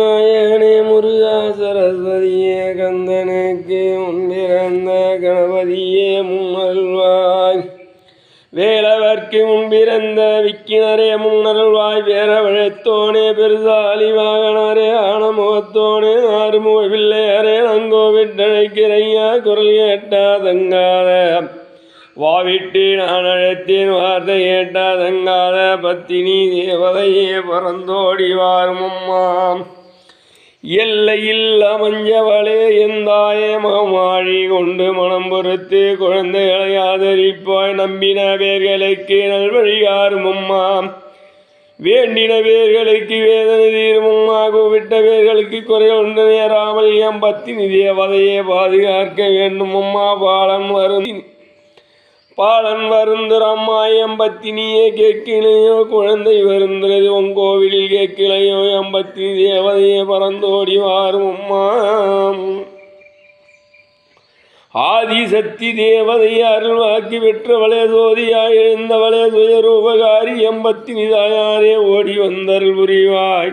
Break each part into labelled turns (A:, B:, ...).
A: நாயகனே முருகா சரஸ்வதியே கந்தனுக்கு முன்பிறந்த கணபதியே முன்னருள்வாய். வேலவர்க்கு முன்பிறந்த விக்கினரே முன்னருள்வாய். வேரவழைத்தோனே பெருசாலி வாகனரே ஆனமுகத்தோனே ஆறுமுக பிள்ளையரே நங்கோவிட்டழைக்கிறையா குரல் கேட்டா தங்காத வாவிட்டு நான் அழைத்தேன் வார்த்தை கேட்டா தங்காத பத்தினி தேவதையே பறந்தோடி வாருமம்மாம். எல்லையில் அமைஞ்சவளே எந்தாயே மகமாழி கொண்டு மனம் பொறுத்து குழந்தைகளை ஆதரிப்பாய். நம்பின பேர்களுக்கு நல்வழியாருமம்மாம். வேண்டின பேர்களுக்கு வேதனை தீருமம்மா. கூவிட்ட பேர்களுக்கு குறைகள் ஒன்று நேராமல் எம் பத்தினி தேவதையே பாதுகாக்க வேண்டுமம்மா. பாலன் வருந்துரம்மா எம்பத்தினியே கேட்கிளையோ குழந்தை வருந்துறது உங்கோவிலில் கேட்கிளையோ எம்பத்தினி தேவதையே பறந்தோடி வாருமம்மா. ஆதிசக்தி தேவதை அருள்வாக்கி பெற்றவளே சோதியாய் எழுந்தவளே சுயரூபகாரி எம்பத்தினி தாயாரே ஓடி வந்தருள் புரிவாய்.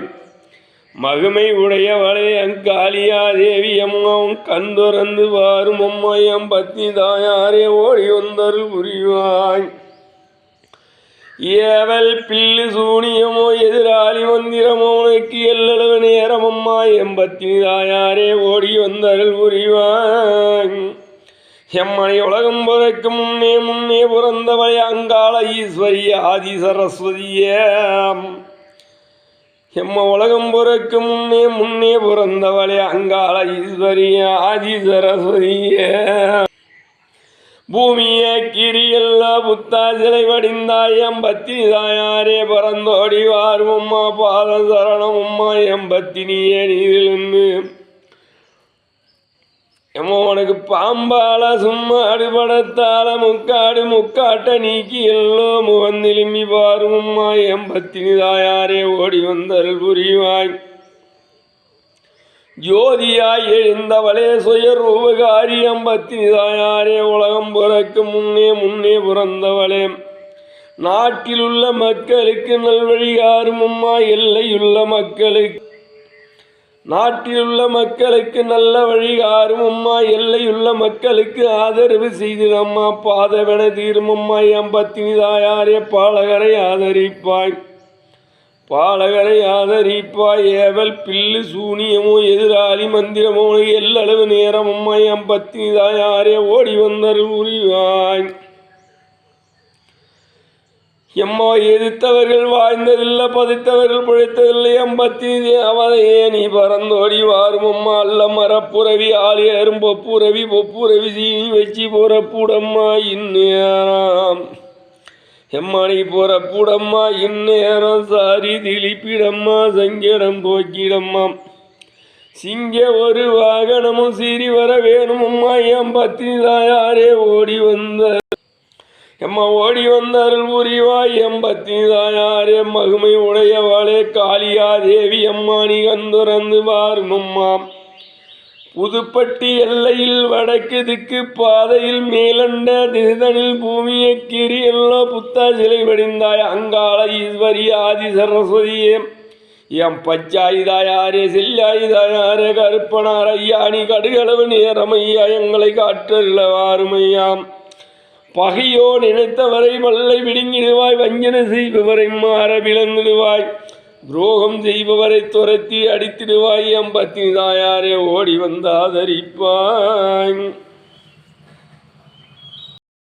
A: மகிமை உடையவளே அங்காளியா தேவி அம்மாவும் கண் துறந்து வாரும் அம்மா எம்பத்தினி தாயாரே ஓடி வந்தருள் புரிவாய். ஏவல் பில்லு சூனியமோ எதிராளி மந்திரமோ உனக்கு எல்லளவு நேரம் அம்மா எம்பத்தினி தாயாரே ஓடி வந்தருள் புரிவாய். எம்மனை உலகம் பிறக்கு முன்னே முன்னே பிறந்தவளே அங்காள ஈஸ்வரி ஆதி சரஸ்வதியே. எம்ம உலகம் பிறக்கு முன்னே முன்னே பிறந்தவளே அங்காள ஈஸ்வரிய ஆதி சரஸ்வதிய. பூமியே கிரியல்லா புத்தா சிலை வடிந்தாய் எம்பத்தினி தாயாரே பறந்தோடி வாருமம்மா. பாத சரணமம்மா எம்பத்தினியே நீதிலிருந்து. எம்ம உனக்கு பாம்பால சும்மா அடுபடத்தால முக்காடு முக்காட்ட நீக்கி எல்லோ முகந்திலும்பி பாருமம்மா எம்பத்தினி தாயாரே ஓடி வந்தருள் புரிவாய். ஜோதியாய் எழுந்தவளே சுயரூபகாரி எம்பத்தினி தாயாரே உலகம் பிறக்கு முன்னே முன்னே பிறந்தவளே. நாட்டிலுள்ள மக்களுக்கு நல்வழிகாருமம்மா. எல்லையுள்ள மக்களுக்கு நாட்டிலுள்ள மக்களுக்கு நல்ல வழிகாரும் அம்மா. எல்லையுள்ள மக்களுக்கு ஆதரவு செய்திடம்மா. பாதவென தீருமம்மா எம்பத்தினி தாயாரே பாலகரை ஆதரிப்பாய். பாலகரை ஆதரிப்பாய். ஏவல் பில்லு சூனியமோ எதிராளி மந்திரமோ எல்லளவு நேரம் அம்மா எம்பத்தினி தாயாரே ஓடி வந்தருள் புரிவாய். எம்மா எதிர்த்தவர்கள் வாழ்ந்ததில்லை பதித்தவர்கள் பிழைத்ததில்லை எம்பத்தினி தேவதையே நீ பறந்தோடி வாருமம்மா. அல்ல மரப்புறவி ஆளியரும் பொப்புறவி பொப்புறவி சீனி வச்சு பொறப்புடம்மா இந்நேரம். எம்மா நீ பொறப்புடம்மா இந்நேரம். சாரி திளிப்பிடம்மா சங்கடம் போக்கிடம்மா. சிங்க ஒரு வாகனமும் சீறி வர வேணுமம்மா எம்பத்தினி தாயாரே ஓடி வந்த எம்மா ஓடி வந்தருள் புரிவாய். எம்பத்தினி தாயாரே மகிமை உடையவளே காளியா தேவி அம்மா நீ கந்துறந்து வாருமம்மா. புதுப்பட்டி எல்லையில் வடக்கு திக்கு பாதையில் மேலண்ட திசைதனில் பூமியை கீறி எல்லோ புத்தா சிலை வடிந்தாய் அங்காள ஈஸ்வரி ஆதி சரஸ்வதியே. எம் பச்சாயி தாயாரே செல்லாயி தாயாரே கருப்பனார் ஐயா நீ கடுகளவு நேரமையா எங்களை காற்றல்ல வாருமையாம். பகையோ நினைத்தவரை வல்லை விடுங்கிடுவாய். வஞ்சனை செய்பவரை மாற விளங்கிடுவாய். துரோகம் செய்பவரை துரத்தி அடித்திடுவாய். எம்பத்தினி தாயாரே ஓடி வந்து ஆதரிப்பாய்.